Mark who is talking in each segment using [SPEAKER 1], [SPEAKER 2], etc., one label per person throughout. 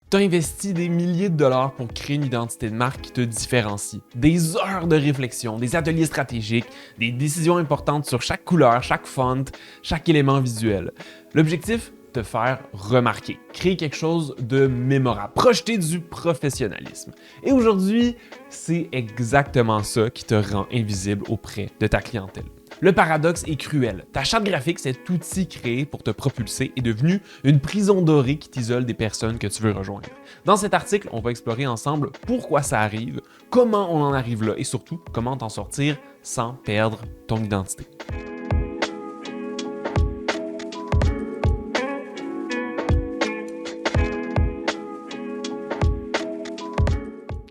[SPEAKER 1] Tu as investi des milliers de dollars pour créer une identité de marque qui te différencie. Des heures de réflexion, des ateliers stratégiques, des décisions importantes sur chaque couleur, chaque font, chaque élément visuel. L'objectif? Te faire remarquer, créer quelque chose de mémorable, projeter du professionnalisme. Et aujourd'hui, c'est exactement ça qui te rend invisible auprès de ta clientèle. Le paradoxe est cruel. Ta charte graphique, cet outil créé pour te propulser, est devenu une prison dorée qui t'isole des personnes que tu veux rejoindre. Dans cet article, on va explorer ensemble pourquoi ça arrive, comment on en arrive là et surtout comment t'en sortir sans perdre ton identité.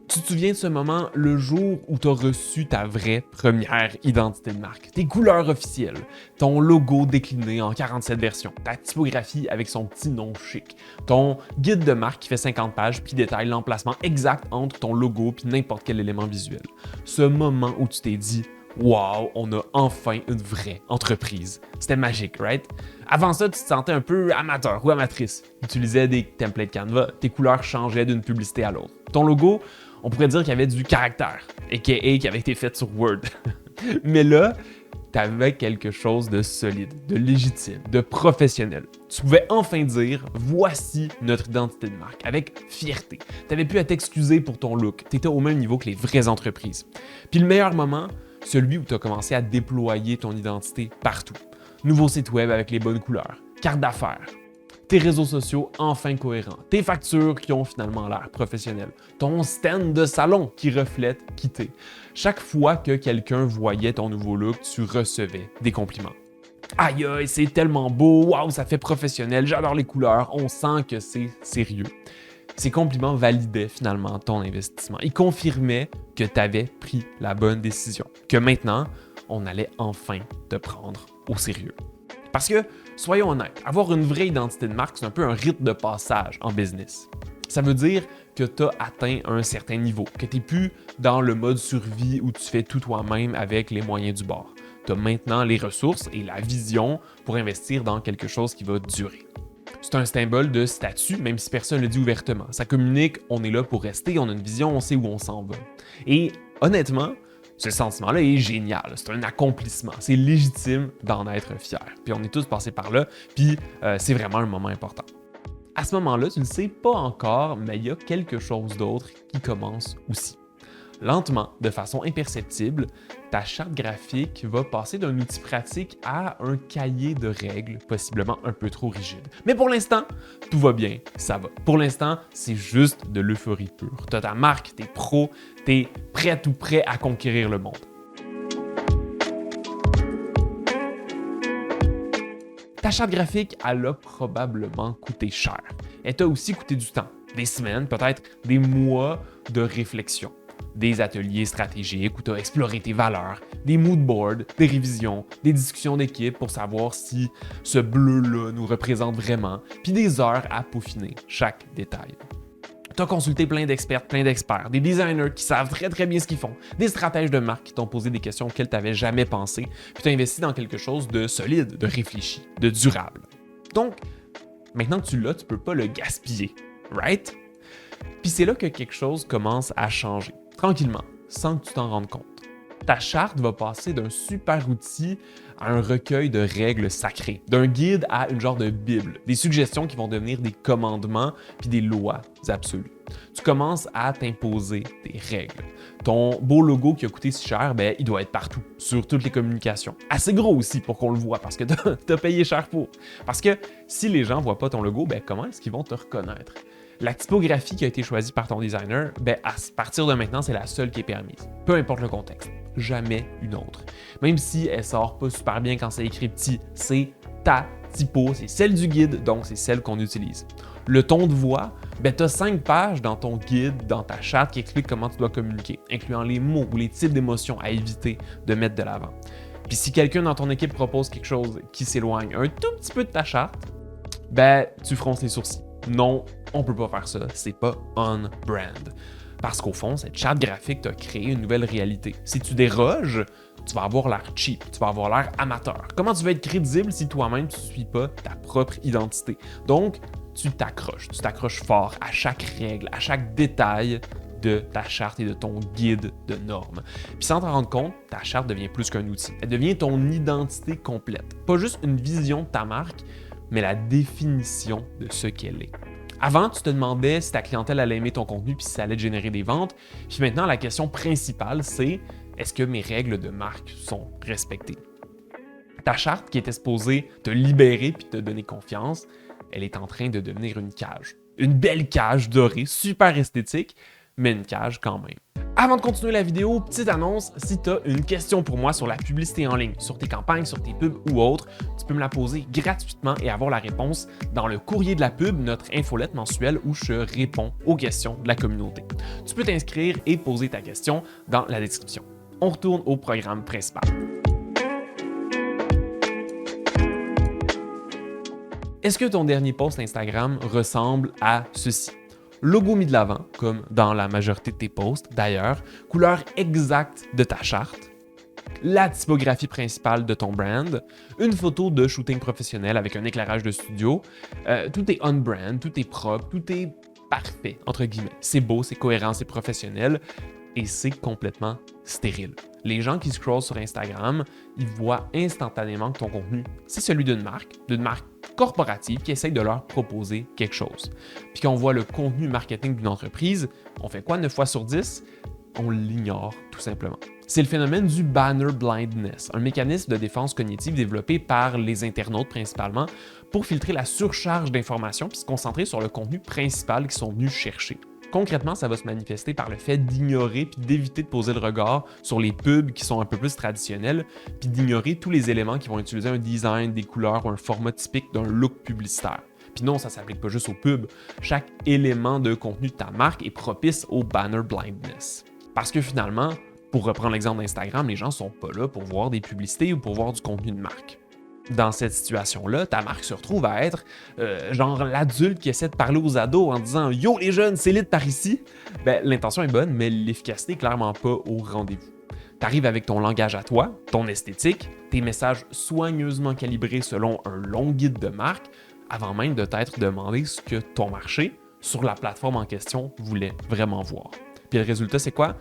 [SPEAKER 1] Tu te souviens de ce moment, le jour où tu as reçu ta vraie première identité de marque, tes couleurs officielles, ton logo décliné en 47 versions, ta typographie avec son petit nom chic, ton guide de marque qui fait 50 pages puis détaille l'emplacement exact entre ton logo puis n'importe quel élément visuel. Ce moment où tu t'es dit « Wow, on a enfin une vraie entreprise ». C'était magique, right? Avant ça, tu te sentais un peu amateur ou amatrice. Tu utilisais des templates Canva, tes couleurs changeaient d'une publicité à l'autre. Ton logo, on pourrait dire qu'il y avait du caractère, a.k.a. qui avait été fait sur Word. Mais là, tu avais quelque chose de solide, de légitime, de professionnel. Tu pouvais enfin dire « Voici notre identité de marque » avec fierté. Tu n'avais plus à t'excuser pour ton look. Tu étais au même niveau que les vraies entreprises. Puis le meilleur moment, celui où tu as commencé à déployer ton identité partout. Nouveau site web avec les bonnes couleurs, carte d'affaires, tes réseaux sociaux enfin cohérents, tes factures qui ont finalement l'air professionnelles, ton stand de salon qui reflète qui t'es. Chaque fois que quelqu'un voyait ton nouveau look, tu recevais des compliments. Aïe aïe, c'est tellement beau, waouh, ça fait professionnel, j'adore les couleurs, on sent que c'est sérieux. Ces compliments validaient finalement ton investissement. Ils confirmaient que tu avais pris la bonne décision, que maintenant, on allait enfin te prendre au sérieux. Parce que, soyons honnêtes, avoir une vraie identité de marque, c'est un peu un rite de passage en business. Ça veut dire que tu as atteint un certain niveau, que tu n'es plus dans le mode survie où tu fais tout toi-même avec les moyens du bord. Tu as maintenant les ressources et la vision pour investir dans quelque chose qui va durer. C'est un symbole de statut, même si personne ne le dit ouvertement. Ça communique, on est là pour rester, on a une vision, on sait où on s'en va. Et honnêtement, ce sentiment-là est génial, c'est un accomplissement, c'est légitime d'en être fier. Puis on est tous passés par là, puis c'est vraiment un moment important. À ce moment-là, tu ne le sais pas encore, mais il y a quelque chose d'autre qui commence aussi. Lentement, de façon imperceptible, ta charte graphique va passer d'un outil pratique à un cahier de règles, possiblement un peu trop rigide. Mais pour l'instant, tout va bien, ça va. Pour l'instant, c'est juste de l'euphorie pure. Tu as ta marque, tu es pro, tu es prête ou prêt à conquérir le monde. Ta charte graphique, elle a probablement coûté cher. Elle t'a aussi coûté du temps, des semaines, peut-être des mois de réflexion. Des ateliers stratégiques où tu as exploré tes valeurs, des mood boards, des révisions, des discussions d'équipe pour savoir si ce bleu-là nous représente vraiment, puis des heures à peaufiner chaque détail. Tu as consulté plein d'experts, plein d'experts, des designers qui savent très très bien ce qu'ils font, des stratèges de marque qui t'ont posé des questions auxquelles tu n'avais jamais pensé, puis tu as investi dans quelque chose de solide, de réfléchi, de durable. Donc, maintenant que tu l'as, tu ne peux pas le gaspiller, right? Puis c'est là que quelque chose commence à changer, tranquillement, sans que tu t'en rendes compte. Ta charte va passer d'un super outil à un recueil de règles sacrées, d'un guide à une genre de bible, des suggestions qui vont devenir des commandements puis des lois absolues. Tu commences à t'imposer des règles. Ton beau logo qui a coûté si cher, ben, il doit être partout, sur toutes les communications. Assez gros aussi pour qu'on le voit, parce que t'as payé cher pour. Parce que si les gens ne voient pas ton logo, ben, comment est-ce qu'ils vont te reconnaître? La typographie qui a été choisie par ton designer, ben à partir de maintenant, c'est la seule qui est permise. Peu importe le contexte. Jamais une autre. Même si elle sort pas super bien quand c'est écrit petit, c'est ta typo, c'est celle du guide, donc c'est celle qu'on utilise. Le ton de voix, ben tu as 5 pages dans ton guide, dans ta charte qui explique comment tu dois communiquer, incluant les mots ou les types d'émotions à éviter de mettre de l'avant. Puis si quelqu'un dans ton équipe propose quelque chose qui s'éloigne un tout petit peu de ta charte, ben tu fronces les sourcils. Non, on peut pas faire ça, c'est pas on-brand. Parce qu'au fond, cette charte graphique t'a créé une nouvelle réalité. Si tu déroges, tu vas avoir l'air cheap, tu vas avoir l'air amateur. Comment tu vas être crédible si toi-même tu ne suis pas ta propre identité? Donc, tu t'accroches fort à chaque règle, à chaque détail de ta charte et de ton guide de normes. Puis sans t'en rendre compte, ta charte devient plus qu'un outil. Elle devient ton identité complète. Pas juste une vision de ta marque, mais la définition de ce qu'elle est. Avant, tu te demandais si ta clientèle allait aimer ton contenu puis si ça allait te générer des ventes. Puis maintenant, la question principale, c'est est-ce que mes règles de marque sont respectées? Ta charte qui était supposée te libérer puis te donner confiance, elle est en train de devenir une cage. Une belle cage dorée, super esthétique, mais une cage quand même. Avant de continuer la vidéo, petite annonce, si tu as une question pour moi sur la publicité en ligne, sur tes campagnes, sur tes pubs ou autres, tu peux me la poser gratuitement et avoir la réponse dans le courrier de la pub, notre infolette mensuelle où je réponds aux questions de la communauté. Tu peux t'inscrire et poser ta question dans la description. On retourne au programme principal. Est-ce que ton dernier post Instagram ressemble à ceci? Logo mis de l'avant, comme dans la majorité de tes posts d'ailleurs, couleur exacte de ta charte, la typographie principale de ton brand, une photo de shooting professionnel avec un éclairage de studio, tout est on-brand, tout est propre, tout est parfait, entre guillemets. C'est beau, c'est cohérent, c'est professionnel et c'est complètement stérile. Les gens qui scrollent sur Instagram, ils voient instantanément que ton contenu, c'est celui d'une marque corporative qui essaye de leur proposer quelque chose. Puis quand on voit le contenu marketing d'une entreprise, on fait quoi 9 fois sur 10? On l'ignore tout simplement. C'est le phénomène du banner blindness, un mécanisme de défense cognitive développé par les internautes principalement pour filtrer la surcharge d'informations puis se concentrer sur le contenu principal qu'ils sont venus chercher. Concrètement, ça va se manifester par le fait d'ignorer puis d'éviter de poser le regard sur les pubs qui sont un peu plus traditionnels, puis d'ignorer tous les éléments qui vont utiliser un design, des couleurs ou un format typique d'un look publicitaire. Puis non, ça ne s'applique pas juste aux pubs. Chaque élément de contenu de ta marque est propice au banner blindness. Parce que finalement, pour reprendre l'exemple d'Instagram, les gens ne sont pas là pour voir des publicités ou pour voir du contenu de marque. Dans cette situation-là, ta marque se retrouve à être genre l'adulte qui essaie de parler aux ados en disant « Yo les jeunes, c'est lit par ici ». Ben, l'intention est bonne, mais l'efficacité n'est clairement pas au rendez-vous. Tu arrives avec ton langage à toi, ton esthétique, tes messages soigneusement calibrés selon un long guide de marque, avant même de t'être demandé ce que ton marché, sur la plateforme en question, voulait vraiment voir. Puis le résultat, c'est quoi?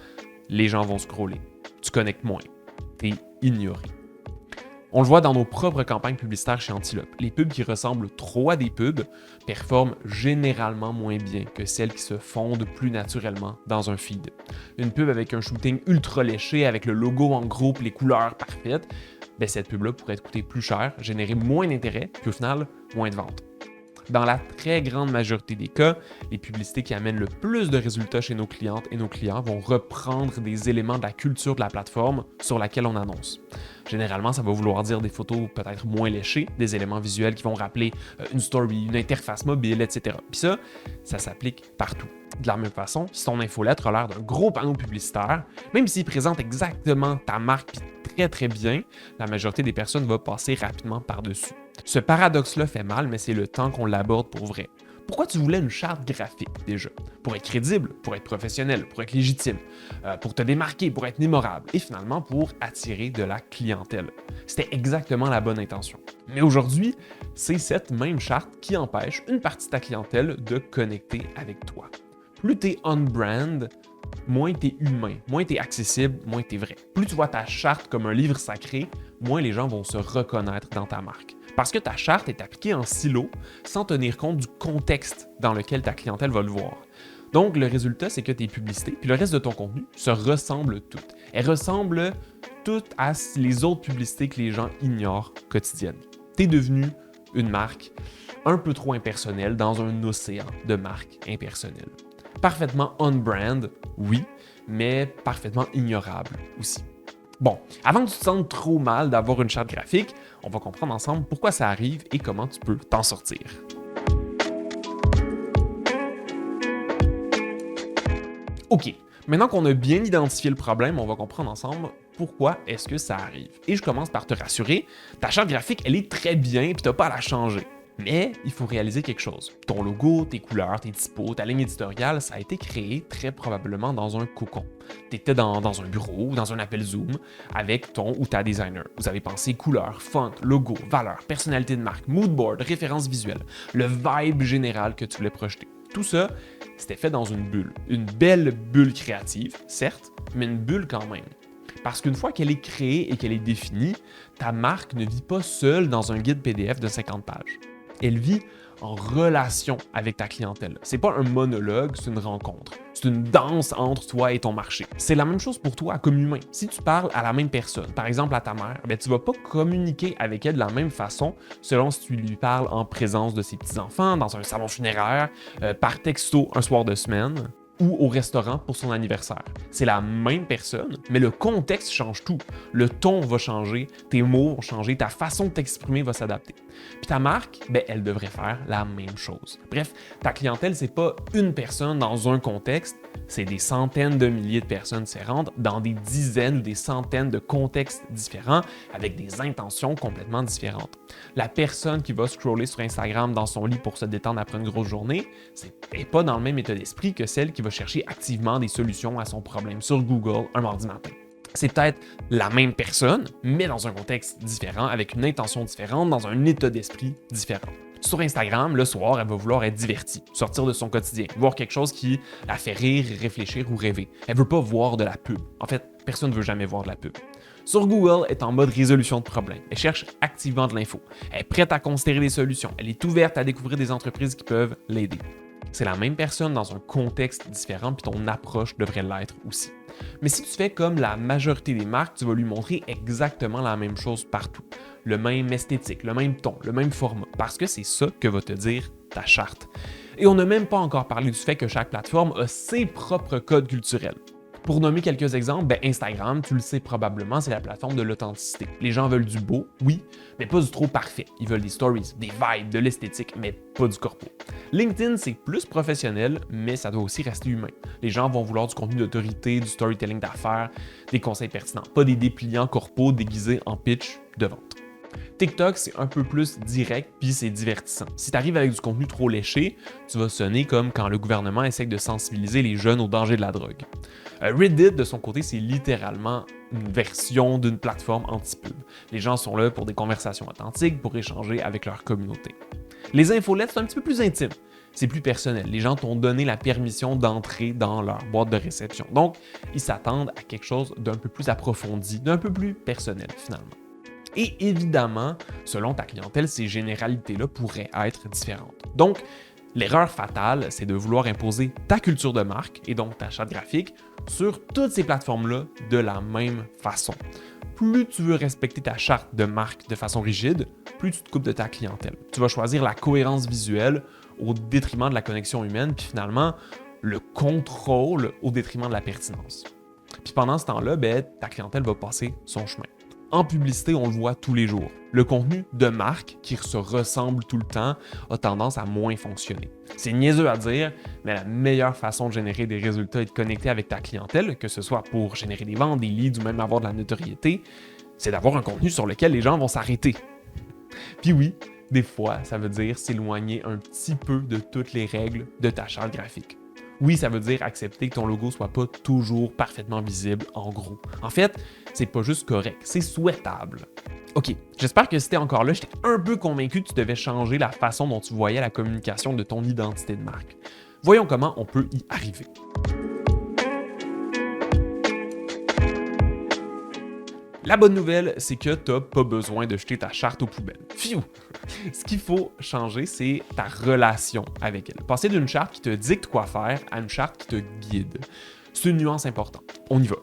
[SPEAKER 1] Les gens vont scroller. Tu connectes moins. Tu es ignoré. On le voit dans nos propres campagnes publicitaires chez Antilope. Les pubs qui ressemblent trop à des pubs performent généralement moins bien que celles qui se fondent plus naturellement dans un feed. Une pub avec un shooting ultra léché, avec le logo en gros et les couleurs parfaites, ben cette pub-là pourrait te coûter plus cher, générer moins d'intérêt, puis au final, moins de ventes. Dans la très grande majorité des cas, les publicités qui amènent le plus de résultats chez nos clientes et nos clients vont reprendre des éléments de la culture de la plateforme sur laquelle on annonce. Généralement, ça va vouloir dire des photos peut-être moins léchées, des éléments visuels qui vont rappeler une story, une interface mobile, etc. Puis ça s'applique partout. De la même façon, si ton infolettre a l'air d'un gros panneau publicitaire, même s'il présente exactement ta marque très très bien, la majorité des personnes va passer rapidement par-dessus. Ce paradoxe-là fait mal, mais c'est le temps qu'on l'aborde pour vrai. Pourquoi tu voulais une charte graphique déjà? Pour être crédible, pour être professionnel, pour être légitime, pour te démarquer, pour être mémorable et finalement pour attirer de la clientèle. C'était exactement la bonne intention. Mais aujourd'hui, c'est cette même charte qui empêche une partie de ta clientèle de connecter avec toi. Plus tu es on-brand, moins tu es humain, moins tu es accessible, moins tu es vrai. Plus tu vois ta charte comme un livre sacré, moins les gens vont se reconnaître dans ta marque. Parce que ta charte est appliquée en silo sans tenir compte du contexte dans lequel ta clientèle va le voir. Donc, le résultat, c'est que tes publicités puis le reste de ton contenu se ressemblent toutes. Elles ressemblent toutes à les autres publicités que les gens ignorent quotidiennement. Tu es devenu une marque un peu trop impersonnelle dans un océan de marques impersonnelles. Parfaitement on-brand, oui, mais parfaitement ignorable aussi. Bon, avant que tu te sentes trop mal d'avoir une charte graphique, on va comprendre ensemble pourquoi ça arrive et comment tu peux t'en sortir. OK, maintenant qu'on a bien identifié le problème, on va comprendre ensemble pourquoi est-ce que ça arrive. Et je commence par te rassurer, ta charte graphique, elle est très bien et tu n'as pas à la changer. Mais il faut réaliser quelque chose. Ton logo, tes couleurs, tes typos, ta ligne éditoriale, ça a été créé très probablement dans un cocon. Tu étais dans un bureau ou dans un appel Zoom avec ton ou ta designer. Vous avez pensé couleurs, font, logo, valeurs, personnalité de marque, mood board, références visuelles, le vibe général que tu voulais projeter. Tout ça, c'était fait dans une bulle. Une belle bulle créative, certes, mais une bulle quand même. Parce qu'une fois qu'elle est créée et qu'elle est définie, ta marque ne vit pas seule dans un guide PDF de 50 pages. Elle vit en relation avec ta clientèle. C'est pas un monologue, c'est une rencontre. C'est une danse entre toi et ton marché. C'est la même chose pour toi comme humain. Si tu parles à la même personne, par exemple à ta mère, tu vas pas communiquer avec elle de la même façon selon si tu lui parles en présence de ses petits-enfants, dans un salon funéraire, par texto un soir de semaine, ou au restaurant pour son anniversaire. C'est la même personne, mais le contexte change tout. Le ton va changer, tes mots vont changer, ta façon de t'exprimer va s'adapter. Puis ta marque, elle devrait faire la même chose. Bref, ta clientèle, c'est pas une personne dans un contexte, c'est des centaines de milliers de personnes différentes dans des dizaines ou des centaines de contextes différents avec des intentions complètement différentes. La personne qui va scroller sur Instagram dans son lit pour se détendre après une grosse journée, n'est pas dans le même état d'esprit que celle qui va chercher activement des solutions à son problème sur Google un mardi matin. C'est peut-être la même personne, mais dans un contexte différent, avec une intention différente, dans un état d'esprit différent. Sur Instagram, le soir, elle va vouloir être divertie, sortir de son quotidien, voir quelque chose qui la fait rire, réfléchir ou rêver. Elle veut pas voir de la pub. En fait, personne ne veut jamais voir de la pub. Sur Google, elle est en mode résolution de problèmes. Elle cherche activement de l'info. Elle est prête à considérer des solutions. Elle est ouverte à découvrir des entreprises qui peuvent l'aider. C'est la même personne dans un contexte différent, puis ton approche devrait l'être aussi. Mais si tu fais comme la majorité des marques, tu vas lui montrer exactement la même chose partout. Le même esthétique, le même ton, le même format, parce que c'est ça que va te dire ta charte. Et on n'a même pas encore parlé du fait que chaque plateforme a ses propres codes culturels. Pour nommer quelques exemples, Instagram, tu le sais probablement, c'est la plateforme de l'authenticité. Les gens veulent du beau, oui, mais pas du trop parfait. Ils veulent des stories, des vibes, de l'esthétique, mais pas du corpo. LinkedIn, c'est plus professionnel, mais ça doit aussi rester humain. Les gens vont vouloir du contenu d'autorité, du storytelling d'affaires, des conseils pertinents, pas des dépliants corpos déguisés en pitch de vente. TikTok, c'est un peu plus direct puis c'est divertissant. Si tu arrives avec du contenu trop léché, tu vas sonner comme quand le gouvernement essaie de sensibiliser les jeunes au danger de la drogue. Reddit, de son côté, c'est littéralement une version d'une plateforme anti-pub. Les gens sont là pour des conversations authentiques, pour échanger avec leur communauté. Les infolettes, c'est un petit peu plus intime. C'est plus personnel. Les gens t'ont donné la permission d'entrer dans leur boîte de réception. Donc, ils s'attendent à quelque chose d'un peu plus approfondi, d'un peu plus personnel finalement. Et évidemment, selon ta clientèle, ces généralités-là pourraient être différentes. Donc, l'erreur fatale, c'est de vouloir imposer ta culture de marque et donc ta charte graphique sur toutes ces plateformes-là de la même façon. Plus tu veux respecter ta charte de marque de façon rigide, plus tu te coupes de ta clientèle. Tu vas choisir la cohérence visuelle au détriment de la connexion humaine, puis finalement, le contrôle au détriment de la pertinence. Puis pendant ce temps-là, ta clientèle va passer son chemin. En publicité, on le voit tous les jours. Le contenu de marque qui se ressemble tout le temps a tendance à moins fonctionner. C'est niaiseux à dire, mais la meilleure façon de générer des résultats et de connecter avec ta clientèle, que ce soit pour générer des ventes, des leads ou même avoir de la notoriété, c'est d'avoir un contenu sur lequel les gens vont s'arrêter. Puis oui, des fois, ça veut dire s'éloigner un petit peu de toutes les règles de ta charte graphique. Oui, ça veut dire accepter que ton logo soit pas toujours parfaitement visible en gros. En fait, c'est pas juste correct, c'est souhaitable. Ok, j'espère que si t'es encore là, j'étais un peu convaincu que tu devais changer la façon dont tu voyais la communication de ton identité de marque. Voyons comment on peut y arriver. La bonne nouvelle, c'est que tu n'as pas besoin de jeter ta charte aux poubelles. Pfiou! Ce qu'il faut changer, c'est ta relation avec elle. Passer d'une charte qui te dicte quoi faire à une charte qui te guide. C'est une nuance importante. On y va.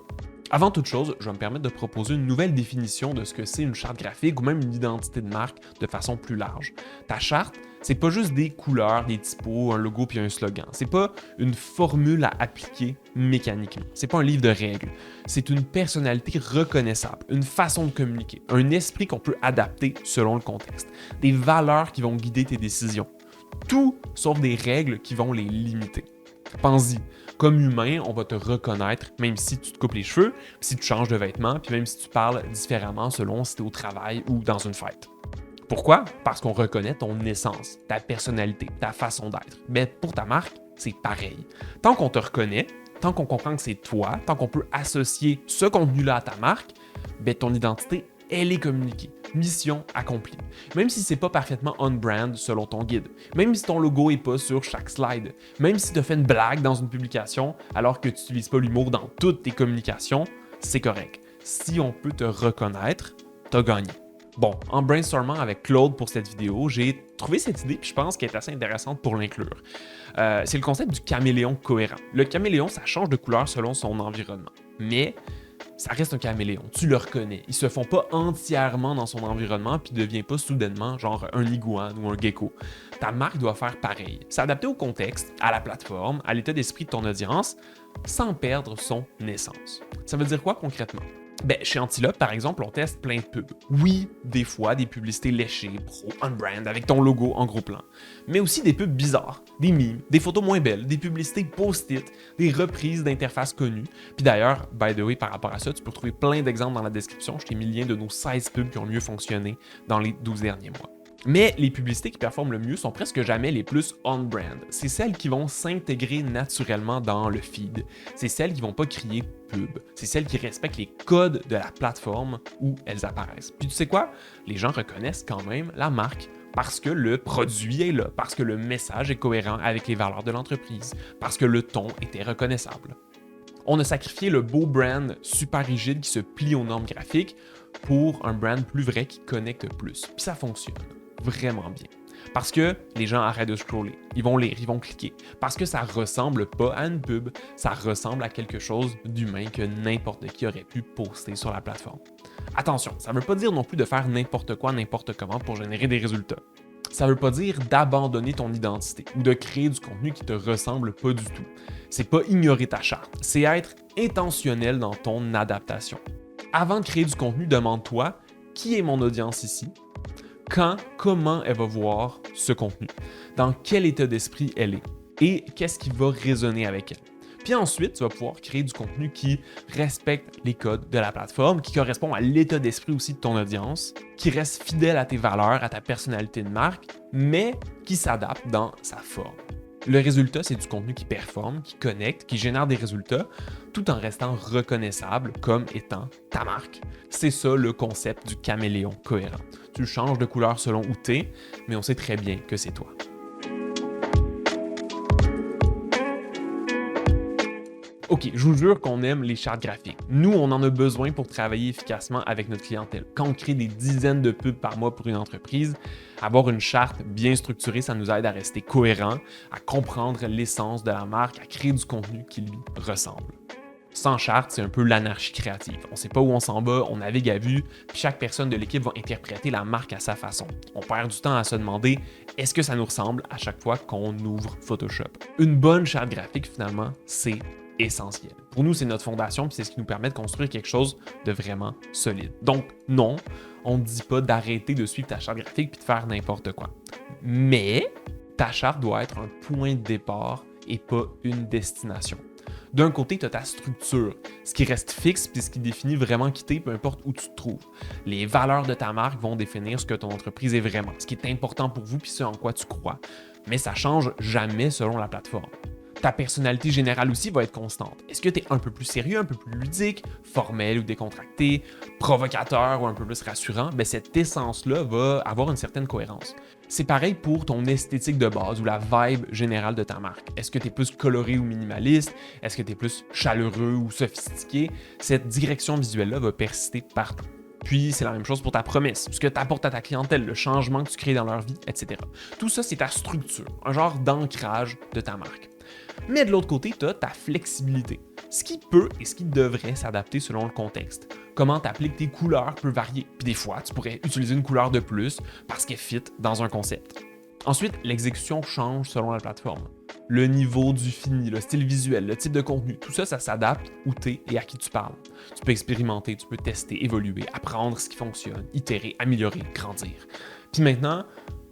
[SPEAKER 1] Avant toute chose, je vais me permettre de proposer une nouvelle définition de ce que c'est une charte graphique ou même une identité de marque de façon plus large. Ta charte, c'est pas juste des couleurs, des typos, un logo puis un slogan. C'est pas une formule à appliquer mécaniquement. C'est pas un livre de règles. C'est une personnalité reconnaissable, une façon de communiquer, un esprit qu'on peut adapter selon le contexte, des valeurs qui vont guider tes décisions. Tout sauf des règles qui vont les limiter. Pense-y, comme humain, on va te reconnaître même si tu te coupes les cheveux, si tu changes de vêtements, puis même si tu parles différemment selon si tu es au travail ou dans une fête. Pourquoi? Parce qu'on reconnaît ton essence, ta personnalité, ta façon d'être. Mais pour ta marque, c'est pareil. Tant qu'on te reconnaît, tant qu'on comprend que c'est toi, tant qu'on peut associer ce contenu-là à ta marque, ben ton identité, elle est communiquée. Mission accomplie. Même si c'est pas parfaitement on-brand selon ton guide, même si ton logo est pas sur chaque slide, même si tu as fait une blague dans une publication alors que tu n'utilises pas l'humour dans toutes tes communications, c'est correct. Si on peut te reconnaître, t'as gagné. Bon, en brainstormant avec Claude pour cette vidéo, j'ai trouvé cette idée et je pense qu'elle est assez intéressante pour l'inclure. C'est le concept du caméléon cohérent. Le caméléon, ça change de couleur selon son environnement, mais ça reste un caméléon, tu le reconnais. Ils se font pas entièrement dans son environnement puis ne devient pas soudainement genre un iguane ou un gecko. Ta marque doit faire pareil, s'adapter au contexte, à la plateforme, à l'état d'esprit de ton audience, sans perdre son essence. Ça veut dire quoi concrètement? Ben, chez Antilope, par exemple, on teste plein de pubs. Oui, des fois, des publicités léchées, pro, on-brand, avec ton logo en gros plan. Mais aussi des pubs bizarres, des memes, des photos moins belles, des publicités post-it, des reprises d'interfaces connues. Puis d'ailleurs, by the way, par rapport à ça, tu peux retrouver plein d'exemples dans la description. Je t'ai mis le lien de nos 16 pubs qui ont le mieux fonctionné dans les 12 derniers mois. Mais les publicités qui performent le mieux sont presque jamais les plus on-brand. C'est celles qui vont s'intégrer naturellement dans le feed. C'est celles qui vont pas crier pub. C'est celles qui respectent les codes de la plateforme où elles apparaissent. Puis tu sais quoi? Les gens reconnaissent quand même la marque parce que le produit est là, parce que le message est cohérent avec les valeurs de l'entreprise, parce que le ton était reconnaissable. On a sacrifié le beau brand super rigide qui se plie aux normes graphiques pour un brand plus vrai qui connecte plus. Puis ça fonctionne vraiment bien. Parce que les gens arrêtent de scroller, ils vont lire, ils vont cliquer. Parce que ça ressemble pas à une pub, ça ressemble à quelque chose d'humain que n'importe qui aurait pu poster sur la plateforme. Attention, ça veut pas dire non plus de faire n'importe quoi, n'importe comment pour générer des résultats. Ça veut pas dire d'abandonner ton identité ou de créer du contenu qui te ressemble pas du tout. C'est pas ignorer ta charte, c'est être intentionnel dans ton adaptation. Avant de créer du contenu, demande-toi qui est mon audience ici? Quand, comment elle va voir ce contenu, dans quel état d'esprit elle est et qu'est-ce qui va résonner avec elle. Puis ensuite, tu vas pouvoir créer du contenu qui respecte les codes de la plateforme, qui correspond à l'état d'esprit aussi de ton audience, qui reste fidèle à tes valeurs, à ta personnalité de marque, mais qui s'adapte dans sa forme. Le résultat, c'est du contenu qui performe, qui connecte, qui génère des résultats, tout en restant reconnaissable comme étant ta marque. C'est ça le concept du caméléon cohérent. Tu changes de couleur selon où t'es, mais on sait très bien que c'est toi. Ok, je vous jure qu'on aime les chartes graphiques. Nous, on en a besoin pour travailler efficacement avec notre clientèle. Quand on crée des dizaines de pubs par mois pour une entreprise, avoir une charte bien structurée, ça nous aide à rester cohérent, à comprendre l'essence de la marque, à créer du contenu qui lui ressemble. Sans charte, c'est un peu l'anarchie créative. On ne sait pas où on s'en va, on navigue à vue, puis chaque personne de l'équipe va interpréter la marque à sa façon. On perd du temps à se demander est-ce que ça nous ressemble à chaque fois qu'on ouvre Photoshop. Une bonne charte graphique, finalement, c'est essentiel. Pour nous, c'est notre fondation, puis c'est ce qui nous permet de construire quelque chose de vraiment solide. Donc, non, on ne dit pas d'arrêter de suivre ta charte graphique puis de faire n'importe quoi. Mais ta charte doit être un point de départ et pas une destination. D'un côté, tu as ta structure, ce qui reste fixe puis ce qui définit vraiment qui t'es, peu importe où tu te trouves. Les valeurs de ta marque vont définir ce que ton entreprise est vraiment, ce qui est important pour vous puis ce en quoi tu crois. Mais ça change jamais selon la plateforme. Ta personnalité générale aussi va être constante. Est-ce que tu es un peu plus sérieux, un peu plus ludique, formel ou décontracté, provocateur ou un peu plus rassurant? Ben cette essence-là va avoir une certaine cohérence. C'est pareil pour ton esthétique de base ou la vibe générale de ta marque. Est-ce que tu es plus coloré ou minimaliste? Est-ce que tu es plus chaleureux ou sophistiqué? Cette direction visuelle-là va persister partout. Puis, c'est la même chose pour ta promesse, ce que tu apportes à ta clientèle, le changement que tu crées dans leur vie, etc. Tout ça, c'est ta structure, un genre d'ancrage de ta marque. Mais de l'autre côté, tu as ta flexibilité, ce qui peut et ce qui devrait s'adapter selon le contexte. Comment t'appliques tes couleurs peut varier, puis des fois, tu pourrais utiliser une couleur de plus parce qu'elle fit dans un concept. Ensuite, l'exécution change selon la plateforme. Le niveau du fini, le style visuel, le type de contenu, tout ça, ça s'adapte où t'es et à qui tu parles. Tu peux expérimenter, tu peux tester, évoluer, apprendre ce qui fonctionne, itérer, améliorer, grandir. Puis maintenant,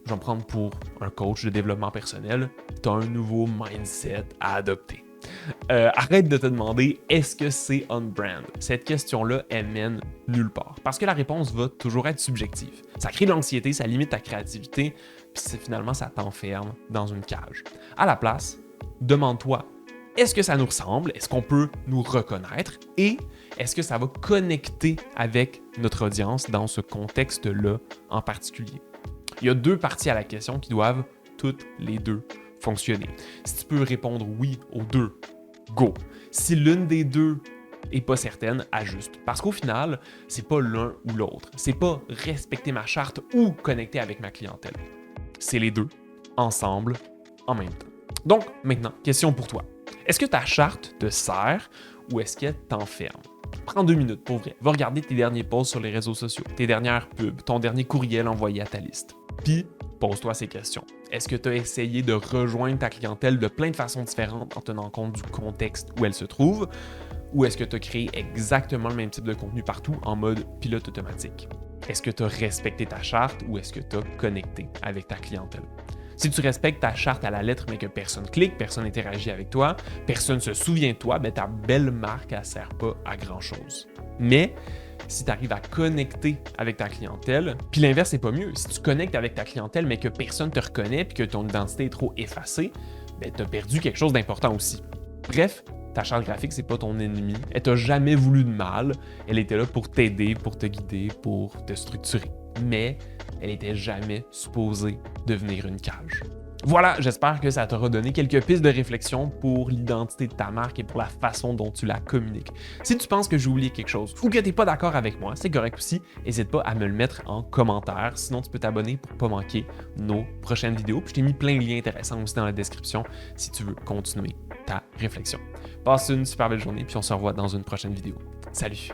[SPEAKER 1] je vais me prendre pour un coach de développement personnel, tu as un nouveau mindset à adopter. Arrête de te demander est-ce que c'est on-brand. Cette question-là, elle mène nulle part. Parce que la réponse va toujours être subjective. Ça crée de l'anxiété, ça limite ta créativité, puis finalement, ça t'enferme dans une cage. À la place, demande-toi est-ce que ça nous ressemble? Est-ce qu'on peut nous reconnaître? Et est-ce que ça va connecter avec notre audience dans ce contexte-là en particulier? Il y a deux parties à la question qui doivent toutes les deux fonctionner. Si tu peux répondre oui aux deux, go. Si l'une des deux est pas certaine, ajuste. Parce qu'au final, c'est pas l'un ou l'autre. C'est pas respecter ma charte ou connecter avec ma clientèle. C'est les deux, ensemble, en même temps. Donc, maintenant, question pour toi. Est-ce que ta charte te sert ou est-ce qu'elle t'enferme? Prends 2 minutes pour vrai. Va regarder tes derniers posts sur les réseaux sociaux, tes dernières pubs, ton dernier courriel envoyé à ta liste. Puis, pose-toi ces questions. Est-ce que tu as essayé de rejoindre ta clientèle de plein de façons différentes en tenant compte du contexte où elle se trouve? Ou est-ce que tu as créé exactement le même type de contenu partout en mode pilote automatique? Est-ce que tu as respecté ta charte ou est-ce que tu as connecté avec ta clientèle? Si tu respectes ta charte à la lettre, mais que personne clique, personne interagit avec toi, personne se souvient de toi, ben ta belle marque, elle ne sert pas à grand-chose. Mais si tu arrives à connecter avec ta clientèle, puis l'inverse, c'est pas mieux. Si tu connectes avec ta clientèle, mais que personne te reconnaît, puis que ton identité est trop effacée, ben tu as perdu quelque chose d'important aussi. Bref, ta charte graphique, c'est pas ton ennemi. Elle t'a jamais voulu de mal. Elle était là pour t'aider, pour te guider, pour te structurer. Mais elle n'était jamais supposée devenir une cage. Voilà, j'espère que ça t'aura donné quelques pistes de réflexion pour l'identité de ta marque et pour la façon dont tu la communiques. Si tu penses que j'ai oublié quelque chose ou que tu n'es pas d'accord avec moi, c'est correct aussi. N'hésite pas à me le mettre en commentaire. Sinon, tu peux t'abonner pour ne pas manquer nos prochaines vidéos. Puis je t'ai mis plein de liens intéressants aussi dans la description si tu veux continuer ta réflexion. Passe une super belle journée, puis on se revoit dans une prochaine vidéo. Salut!